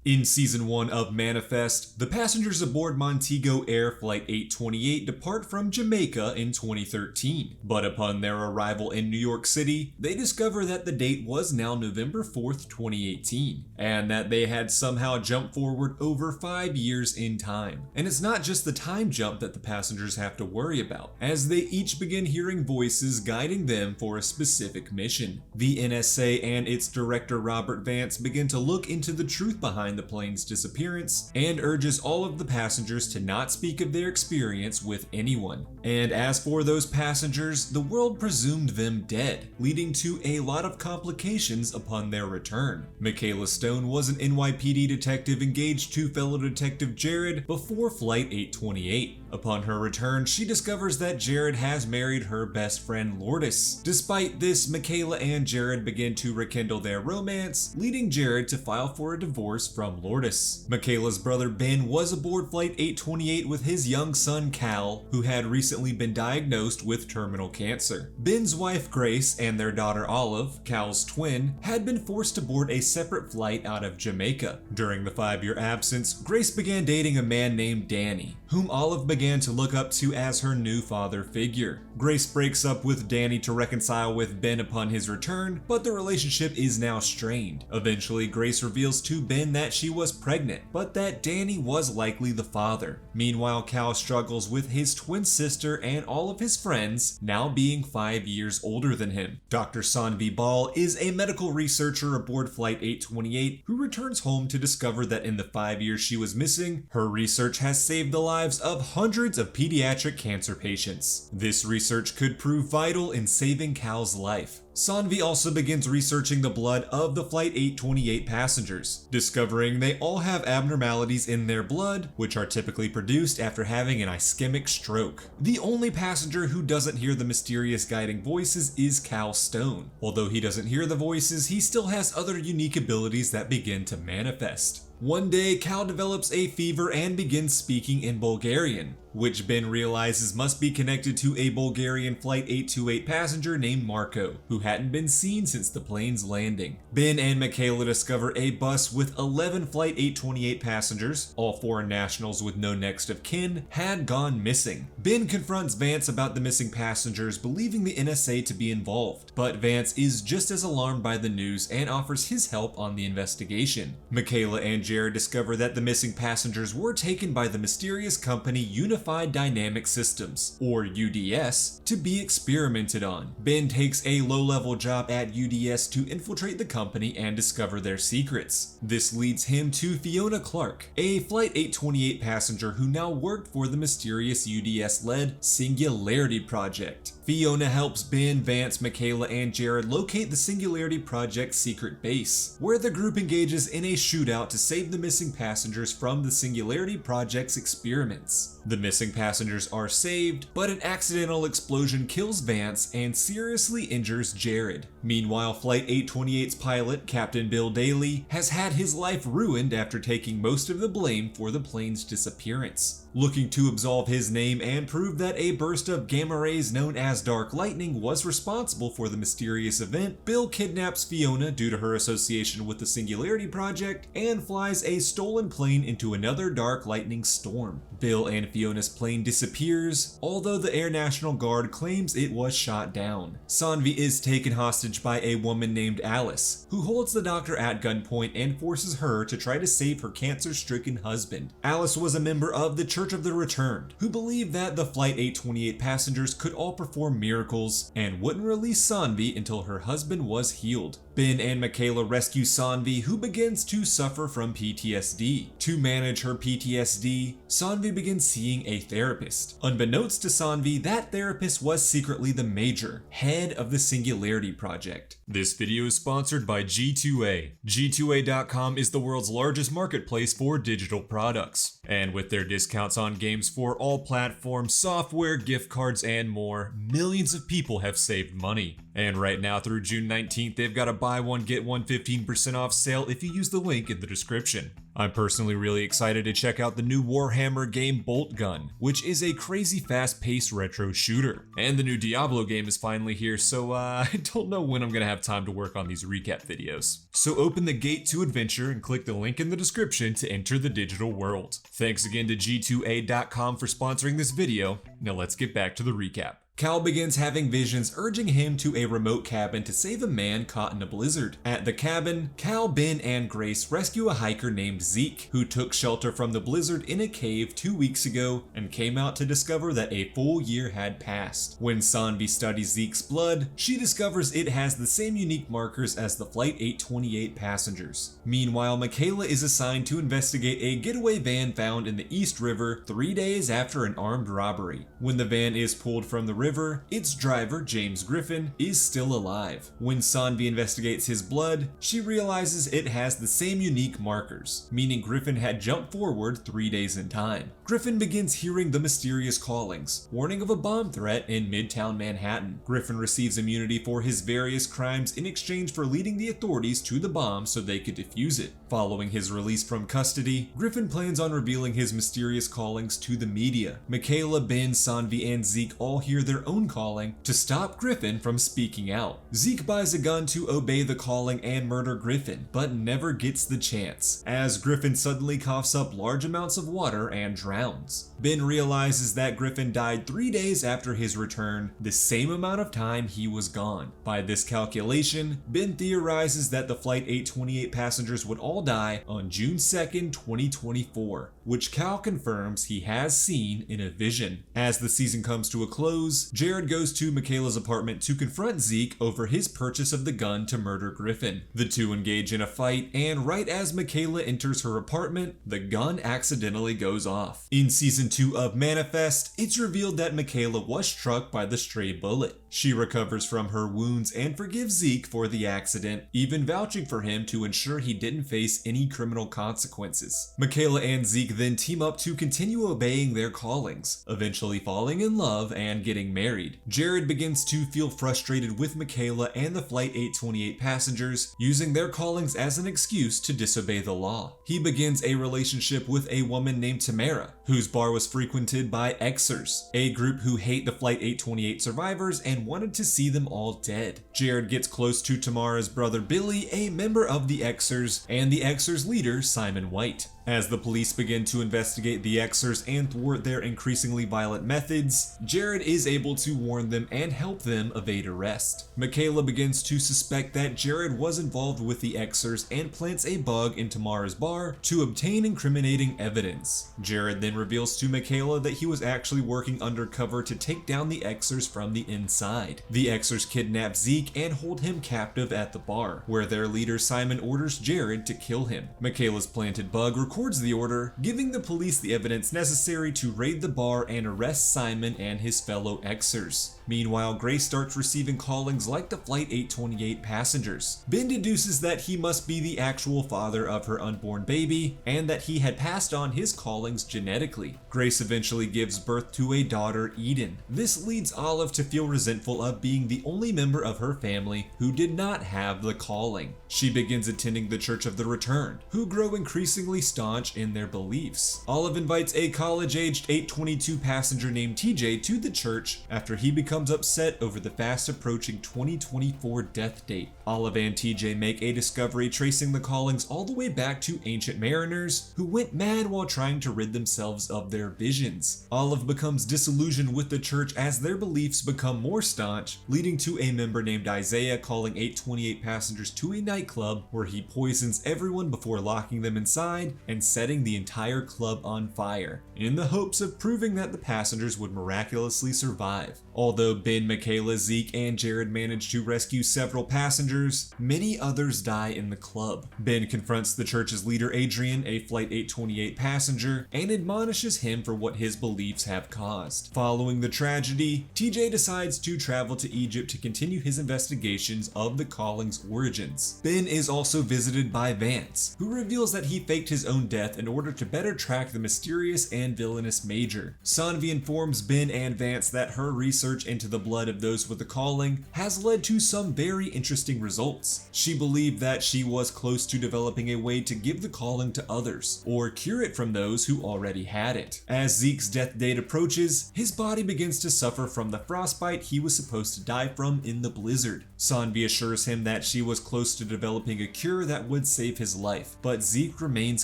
In Season 1 of Manifest, the passengers aboard Montego Air Flight 828 depart from Jamaica in 2013, but upon their arrival in New York City, they discover that the date was now November 4th, 2018, and that they had somehow jumped forward over 5 years in time. And it's not just the time jump that the passengers have to worry about, as they each begin hearing voices guiding them for a specific mission. The NSA and its director Robert Vance begin to look into the truth behind the plane's disappearance and urges all of the passengers to not speak of their experience with anyone. And as for those passengers, the world presumed them dead, leading to a lot of complications upon their return. Michaela Stone was an NYPD detective engaged to fellow detective Jared before Flight 828. Upon her return, she discovers that Jared has married her best friend Lourdes. Despite this, Michaela and Jared begin to rekindle their romance, leading Jared to file for a divorce from Lourdes. Michaela's brother Ben was aboard Flight 828 with his young son Cal, who had recently been diagnosed with terminal cancer. Ben's wife Grace and their daughter Olive, Cal's twin, had been forced to board a separate flight out of Jamaica. During the 5-year absence, Grace began dating a man named Danny, whom Olive began to look up to as her new father figure. Grace breaks up with Danny to reconcile with Ben upon his return, but the relationship is now strained. Eventually, Grace reveals to Ben that she was pregnant, but that Danny was likely the father. Meanwhile, Cal struggles with his twin sister and all of his friends, now being 5 years older than him. Dr. Saanvi Bahl is a medical researcher aboard Flight 828 who returns home to discover that in the 5 years she was missing, her research has saved the lives of hundreds of pediatric cancer patients. This research could prove vital in saving Cal's life. Saanvi also begins researching the blood of the Flight 828 passengers, discovering they all have abnormalities in their blood, which are typically produced after having an ischemic stroke. The only passenger who doesn't hear the mysterious guiding voices is Cal Stone. Although he doesn't hear the voices, he still has other unique abilities that begin to manifest. One day, Cal develops a fever and begins speaking in Bulgarian, which Ben realizes must be connected to a Bulgarian Flight 828 passenger named Marco, who hadn't been seen since the plane's landing. Ben and Michaela discover a bus with 11 Flight 828 passengers, all foreign nationals with no next of kin, had gone missing. Ben confronts Vance about the missing passengers, believing the NSA to be involved, but Vance is just as alarmed by the news and offers his help on the investigation. Michaela and Jared discover that the missing passengers were taken by the mysterious company Unified Dynamic Systems, or UDS, to be experimented on. Ben takes a low-level job at UDS to infiltrate the company and discover their secrets. This leads him to Fiona Clark, a Flight 828 passenger who now worked for the mysterious UDS-led Singularity Project. Fiona helps Ben, Vance, Michaela, and Jared locate the Singularity Project's secret base, where the group engages in a shootout to save the missing passengers from the Singularity Project's experiments. The missing passengers are saved, but an accidental explosion kills Vance and seriously injures Jared. Meanwhile, Flight 828's pilot, Captain Bill Daly, has had his life ruined after taking most of the blame for the plane's disappearance. Looking to absolve his name and prove that a burst of gamma rays known as dark lightning was responsible for the mysterious event, Bill kidnaps Fiona due to her association with the Singularity Project and flies a stolen plane into another dark lightning storm. Bill and Fiona's plane disappears, although the Air National Guard claims it was shot down. Saanvi is taken hostage by a woman named Alice, who holds the doctor at gunpoint and forces her to try to save her cancer-stricken husband. Alice was a member of the Church of the Returned, who believed that the Flight 828 passengers could all perform miracles and wouldn't release Saanvi until her husband was healed. Ben and Michaela rescue Saanvi, who begins to suffer from PTSD. To manage her PTSD, Saanvi begins seeing a therapist. Unbeknownst to Saanvi, that therapist was secretly the Major, head of the Singularity Project. This video is sponsored by G2A. G2A.com is the world's largest marketplace for digital products. And with their discounts on games for all platforms, software, gift cards, and more, millions of people have saved money. And right now through June 19th, they've got a buy one get one 15% off sale if you use the link in the description. I'm personally really excited to check out the new Warhammer game Bolt Gun, which is a crazy fast-paced retro shooter. And the new Diablo game is finally here, so I don't know when I'm gonna have time to work on these recap videos. So open the gate to adventure and click the link in the description to enter the digital world. Thanks again to G2A.com for sponsoring this video. Now let's get back to the recap. Cal begins having visions urging him to a remote cabin to save a man caught in a blizzard. At the cabin, Cal, Ben, and Grace rescue a hiker named Zeke, who took shelter from the blizzard in a cave 2 weeks ago and came out to discover that a full year had passed. When Saanvi studies Zeke's blood, she discovers it has the same unique markers as the Flight 828 passengers. Meanwhile, Michaela is assigned to investigate a getaway van found in the East River 3 days after an armed robbery. When the van is pulled from the river, its driver, James Griffin, is still alive. When Saanvi investigates his blood, she realizes it has the same unique markers, meaning Griffin had jumped forward 3 days in time. Griffin begins hearing the mysterious callings, warning of a bomb threat in Midtown Manhattan. Griffin receives immunity for his various crimes in exchange for leading the authorities to the bomb so they could defuse it. Following his release from custody, Griffin plans on revealing his mysterious callings to the media. Michaela, Ben, Saanvi, and Zeke all hear their own calling to stop Griffin from speaking out. Zeke buys a gun to obey the calling and murder Griffin, but never gets the chance, as Griffin suddenly coughs up large amounts of water and drowns. Ben realizes that Griffin died 3 days after his return, the same amount of time he was gone. By this calculation, Ben theorizes that the Flight 828 passengers would all die on June 2nd, 2024, which Cal confirms he has seen in a vision. As the season comes to a close, Jared goes to Michaela's apartment to confront Zeke over his purchase of the gun to murder Griffin. The two engage in a fight, and right as Michaela enters her apartment, the gun accidentally goes off. In season 2 of Manifest, it's revealed that Michaela was struck by the stray bullet. She recovers from her wounds and forgives Zeke for the accident, even vouching for him to ensure he didn't face any criminal consequences. Michaela and Zeke then team up to continue obeying their callings, eventually falling in love and getting married. Jared begins to feel frustrated with Michaela and the Flight 828 passengers, using their callings as an excuse to disobey the law. He begins a relationship with a woman named Tamara, whose bar was frequented by Xers, a group who hate the Flight 828 survivors and wanted to see them all dead. Jared gets close to Tamara's brother Billy, a member of the Xers, and the Xers leader Simon White. As the police begin to investigate the Xers and thwart their increasingly violent methods, Jared is able to warn them and help them evade arrest. Michaela begins to suspect that Jared was involved with the Xers and plants a bug in Tamara's bar to obtain incriminating evidence. Jared then reveals to Michaela that he was actually working undercover to take down the Xers from the inside. The Xers kidnap Zeke and hold him captive at the bar, where their leader Simon orders Jared to kill him. Michaela's planted bug records the order, giving the police the evidence necessary to raid the bar and arrest Simon and his fellow Xers. Meanwhile, Grace starts receiving callings like the Flight 828 passengers. Ben deduces that he must be the actual father of her unborn baby, and that he had passed on his callings genetically. Grace eventually gives birth to a daughter, Eden. This leads Olive to feel resentful of being the only member of her family who did not have the calling. She begins attending the Church of the Returned, who grow increasingly staunch in their beliefs. Olive invites a college-aged 822 passenger named TJ to the church after he becomes upset over the fast-approaching 2024 death date. Olive and TJ make a discovery tracing the callings all the way back to ancient mariners who went mad while trying to rid themselves of their visions. Olive becomes disillusioned with the church as their beliefs become more staunch, leading to a member named Isaiah calling 828 passengers to a nightclub where he poisons everyone before locking them inside and setting the entire club on fire, in the hopes of proving that the passengers would miraculously survive. Although Ben, Michaela, Zeke, and Jared manage to rescue several passengers, many others die in the club. Ben confronts the church's leader Adrian, a Flight 828 passenger, and admonishes him for what his beliefs have caused. Following the tragedy, TJ decides to travel to Egypt to continue his investigations of the calling's origins. Ben is also visited by Vance, who reveals that he faked his own death in order to better track the mysterious and villainous Major. Saanvi informs Ben and Vance that her research research into the blood of those with the calling has led to some very interesting results. She believed that she was close to developing a way to give the calling to others, or cure it from those who already had it. As Zeke's death date approaches, his body begins to suffer from the frostbite he was supposed to die from in the blizzard. Saanvi assures him that she was close to developing a cure that would save his life, but Zeke remains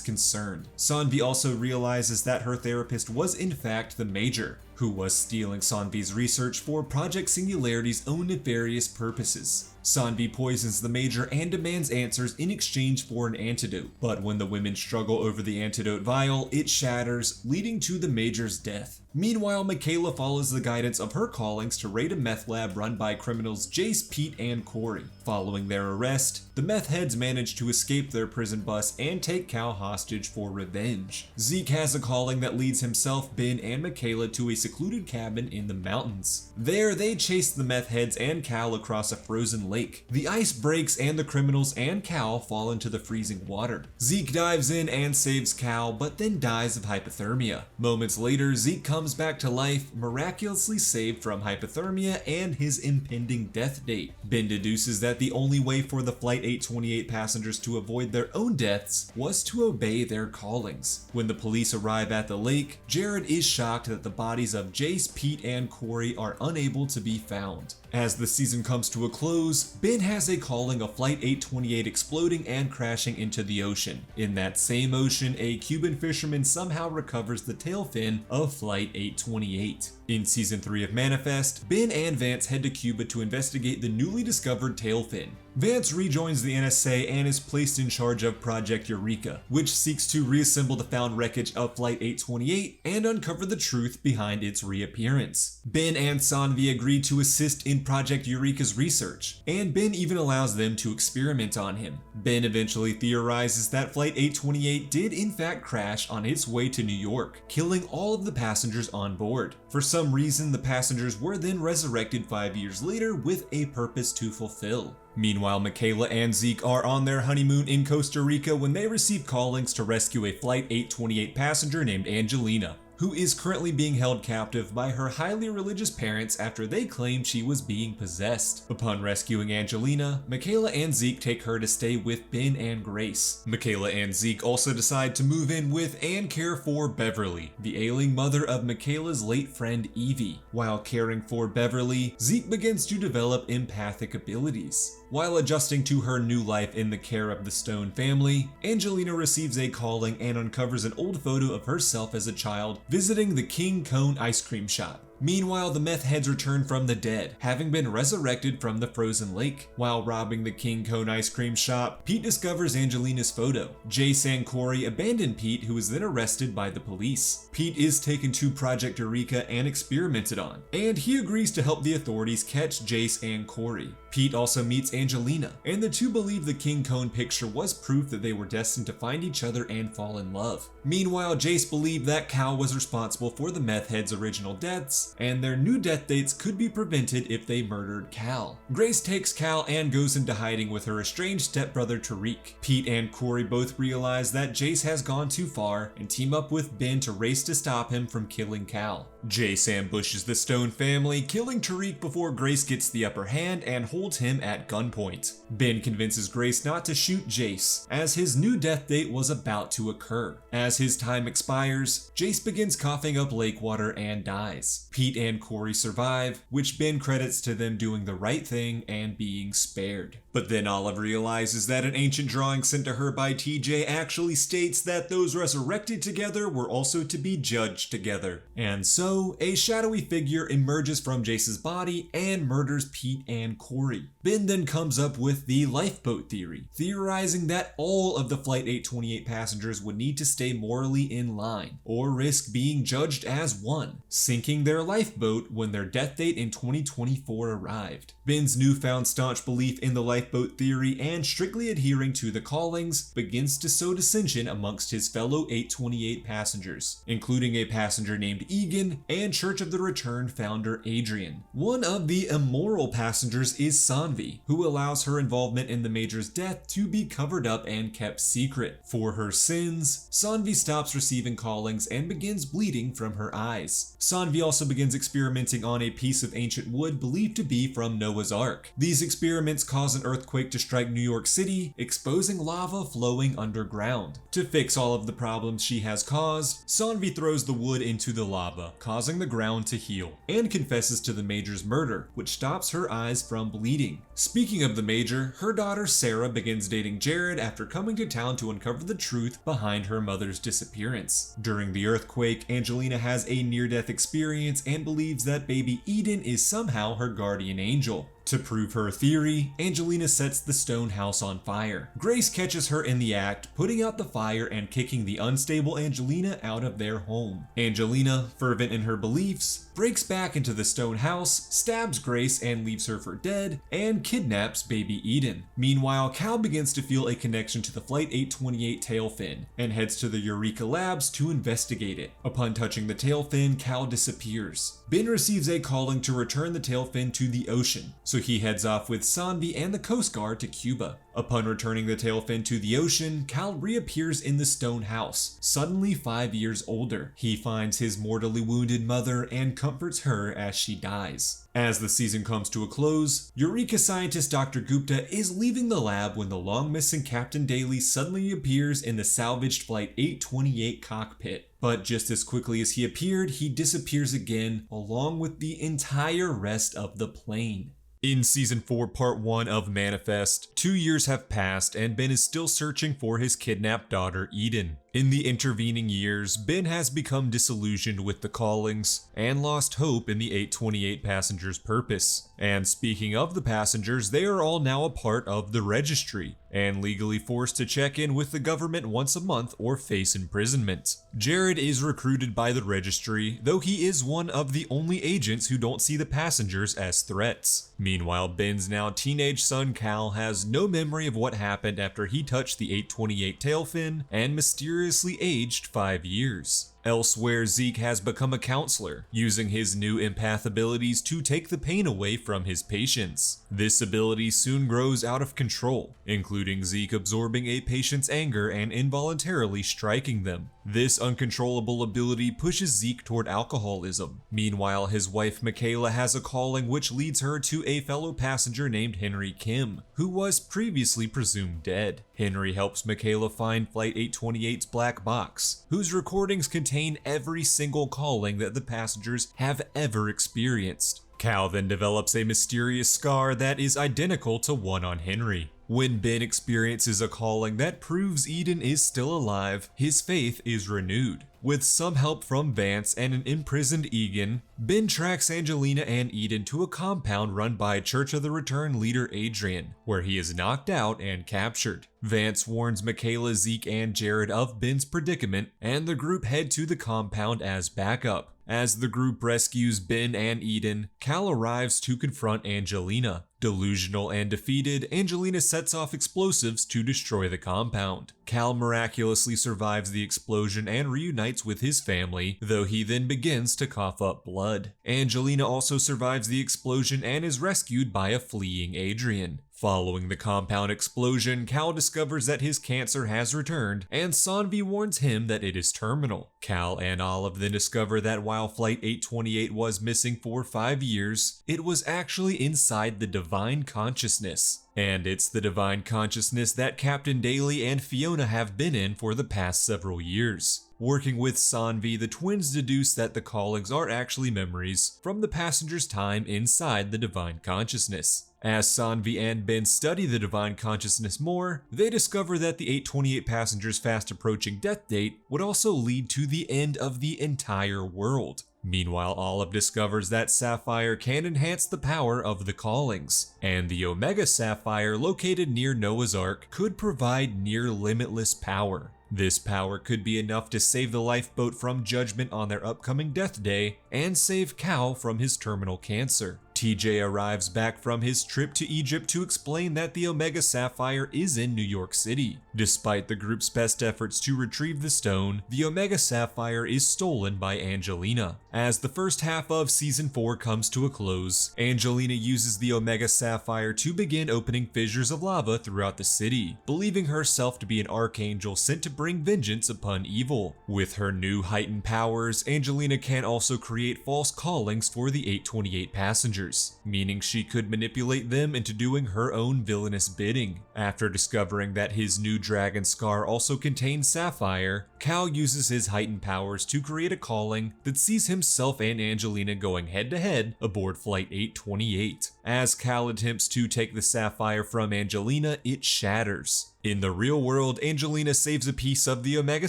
concerned. Saanvi also realizes that her therapist was in fact the Major, who was stealing Saanvi's research for Project Singularity's own nefarious purposes. Saanvi poisons the Major and demands answers in exchange for an antidote, but when the women struggle over the antidote vial, it shatters, leading to the Major's death. Meanwhile, Michaela follows the guidance of her callings to raid a meth lab run by criminals Jace, Pete, and Corey. Following their arrest, the Meth Heads manage to escape their prison bus and take Cal hostage for revenge. Zeke has a calling that leads himself, Ben, and Michaela to a secluded cabin in the mountains. There, they chase the Meth Heads and Cal across a frozen lake. The ice breaks and the criminals and Cal fall into the freezing water. Zeke dives in and saves Cal, but then dies of hypothermia. Moments later, Zeke comes back to life, miraculously saved from hypothermia and his impending death date. Ben deduces that the only way for the Flight 828 passengers to avoid their own deaths was to obey their callings. When the police arrive at the lake, Jared is shocked that the bodies of Jace, Pete, and Corey are unable to be found. As the season comes to a close, Ben has a calling of Flight 828 exploding and crashing into the ocean. In that same ocean, a Cuban fisherman somehow recovers the tail fin of Flight 828. In Season 3 of Manifest, Ben and Vance head to Cuba to investigate the newly discovered tail fin. Vance rejoins the NSA and is placed in charge of Project Eureka, which seeks to reassemble the found wreckage of Flight 828 and uncover the truth behind its reappearance. Ben and Saanvi agree to assist in Project Eureka's research, and Ben even allows them to experiment on him. Ben eventually theorizes that Flight 828 did in fact crash on its way to New York, killing all of the passengers on board. For some reason, the passengers were then resurrected 5 years later with a purpose to fulfill. Meanwhile, Michaela and Zeke are on their honeymoon in Costa Rica when they receive callings to rescue a Flight 828 passenger named Angelina, who is currently being held captive by her highly religious parents after they claim she was being possessed. Upon rescuing Angelina, Michaela and Zeke take her to stay with Ben and Grace. Michaela and Zeke also decide to move in with and care for Beverly, the ailing mother of Michaela's late friend Evie. While caring for Beverly, Zeke begins to develop empathic abilities. While adjusting to her new life in the care of the Stone family, Angelina receives a calling and uncovers an old photo of herself as a child visiting the King Cone ice cream shop. Meanwhile, the Meth Heads return from the dead, having been resurrected from the frozen lake. While robbing the King Cone ice cream shop, Pete discovers Angelina's photo. Jace and Corey abandon Pete, who is then arrested by the police. Pete is taken to Project Eureka and experimented on, and he agrees to help the authorities catch Jace and Corey. Pete also meets Angelina, and the two believe the King Cone picture was proof that they were destined to find each other and fall in love. Meanwhile, Jace believed that Cal was responsible for the Meth Heads' original deaths, and their new death dates could be prevented if they murdered Cal. Grace takes Cal and goes into hiding with her estranged stepbrother Tariq. Pete and Corey both realize that Jace has gone too far and team up with Ben to race to stop him from killing Cal. Jace ambushes the Stone family, killing Tariq before Grace gets the upper hand and holds him at gunpoint. Ben convinces Grace not to shoot Jace, as his new death date was about to occur. As his time expires, Jace begins coughing up lake water and dies. Pete and Corey survive, which Ben credits to them doing the right thing and being spared. But then Olive realizes that an ancient drawing sent to her by TJ actually states that those resurrected together were also to be judged together. And so, a shadowy figure emerges from Jace's body and murders Pete and Corey. Ben then comes up with the lifeboat theory, theorizing that all of the Flight 828 passengers would need to stay morally in line, or risk being judged as one, sinking their lifeboat when their death date in 2024 arrived. Ben's newfound staunch belief in the lifeboat theory and strictly adhering to the callings begins to sow dissension amongst his fellow 828 passengers, including a passenger named Egan and Church of the Return founder Adrian. One of the immoral passengers is Saanvi, who allows her involvement in the Major's death to be covered up and kept secret. For her sins, Saanvi stops receiving callings and begins bleeding from her eyes. Saanvi also begins experimenting on a piece of ancient wood believed to be from Noah's Ark. These experiments cause an earthquake to strike New York City, exposing lava flowing underground. To fix all of the problems she has caused, Saanvi throws the wood into the lava, causing the ground to heal, and confesses to the Major's murder, which stops her eyes from bleeding. Speaking of the Major, her daughter Sarah begins dating Jared after coming to town to uncover the truth behind her mother's disappearance. During the earthquake, Angelina has a near-death experience and believes that baby Eden is somehow her guardian angel. To prove her theory, Angelina sets the stone house on fire. Grace catches her in the act, putting out the fire and kicking the unstable Angelina out of their home. Angelina, fervent in her beliefs, breaks back into the stone house, stabs Grace and leaves her for dead, and kidnaps baby Eden. Meanwhile, Cal begins to feel a connection to the Flight 828 tail fin, and heads to the Eureka Labs to investigate it. Upon touching the tail fin, Cal disappears. Ben receives a calling to return the tail fin to the ocean, so he heads off with Saanvi and the Coast Guard to Cuba. Upon returning the tail fin to the ocean, Cal reappears in the stone house, suddenly 5 years older. He finds his mortally wounded mother and comforts her as she dies. As the season comes to a close, Eureka scientist Dr. Gupta is leaving the lab when the long-missing Captain Daly suddenly appears in the salvaged Flight 828 cockpit. But just as quickly as he appeared, he disappears again, along with the entire rest of the plane. In Season 4, Part 1 of Manifest, 2 years have passed and Ben is still searching for his kidnapped daughter Eden. In the intervening years, Ben has become disillusioned with the callings and lost hope in the 828 passengers' purpose. And speaking of the passengers, they are all now a part of the registry and legally forced to check in with the government once a month or face imprisonment. Jared is recruited by the registry, though he is one of the only agents who don't see the passengers as threats. Meanwhile, Ben's now teenage son Cal has no memory of what happened after he touched the 828 tail fin and mysteriously aged 5 years. Elsewhere, Zeke has become a counselor, using his new empath abilities to take the pain away from his patients. This ability soon grows out of control, including Zeke absorbing a patient's anger and involuntarily striking them. This uncontrollable ability pushes Zeke toward alcoholism. Meanwhile, his wife Michaela has a calling which leads her to a fellow passenger named Henry Kim, who was previously presumed dead. Henry helps Michaela find Flight 828's black box, whose recordings contain every single calling that the passengers have ever experienced. Cal then develops a mysterious scar that is identical to one on Henry. When Ben experiences a calling that proves Eden is still alive, his faith is renewed. With some help from Vance and an imprisoned Egan, Ben tracks Angelina and Eden to a compound run by Church of the Return leader Adrian, where he is knocked out and captured. Vance warns Michaela, Zeke, and Jared of Ben's predicament, and the group head to the compound as backup. As the group rescues Ben and Eden, Cal arrives to confront Angelina. Delusional and defeated, Angelina sets off explosives to destroy the compound. Cal miraculously survives the explosion and reunites with his family, though he then begins to cough up blood. Angelina also survives the explosion and is rescued by a fleeing Adrian. Following the compound explosion, Cal discovers that his cancer has returned, and Saanvi warns him that it is terminal. Cal and Olive then discover that while Flight 828 was missing for 5 years, it was actually inside the Divine Consciousness. And it's the Divine Consciousness that Captain Daly and Fiona have been in for the past several years. Working with Saanvi, the twins deduce that the callings are actually memories from the passengers' time inside the Divine Consciousness. As Saanvi and Ben study the Divine Consciousness more, they discover that the 828 passengers' fast approaching death date would also lead to the end of the entire world. Meanwhile, Olive discovers that Sapphire can enhance the power of the callings, and the Omega Sapphire located near Noah's Ark could provide near limitless power. This power could be enough to save the lifeboat from judgment on their upcoming death day and save Cal from his terminal cancer. TJ arrives back from his trip to Egypt to explain that the Omega Sapphire is in New York City. Despite the group's best efforts to retrieve the stone, the Omega Sapphire is stolen by Angelina. As the first half of Season 4 comes to a close, Angelina uses the Omega Sapphire to begin opening fissures of lava throughout the city, believing herself to be an archangel sent to bring vengeance upon evil. With her new heightened powers, Angelina can also create false callings for the 828 passengers, meaning she could manipulate them into doing her own villainous bidding. After discovering that his new dragon scar also contains sapphire, Cal uses his heightened powers to create a calling that sees himself and Angelina going head-to-head aboard Flight 828. As Cal attempts to take the sapphire from Angelina, it shatters. In the real world, Angelina saves a piece of the Omega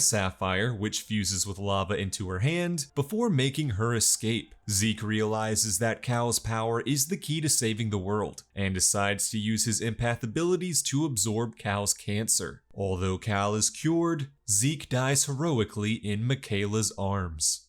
Sapphire, which fuses with lava into her hand, before making her escape. Zeke realizes that Cal's power is the key to saving the world, and decides to use his empath abilities to absorb Cal's cancer. Although Cal is cured, Zeke dies heroically in Michaela's arms.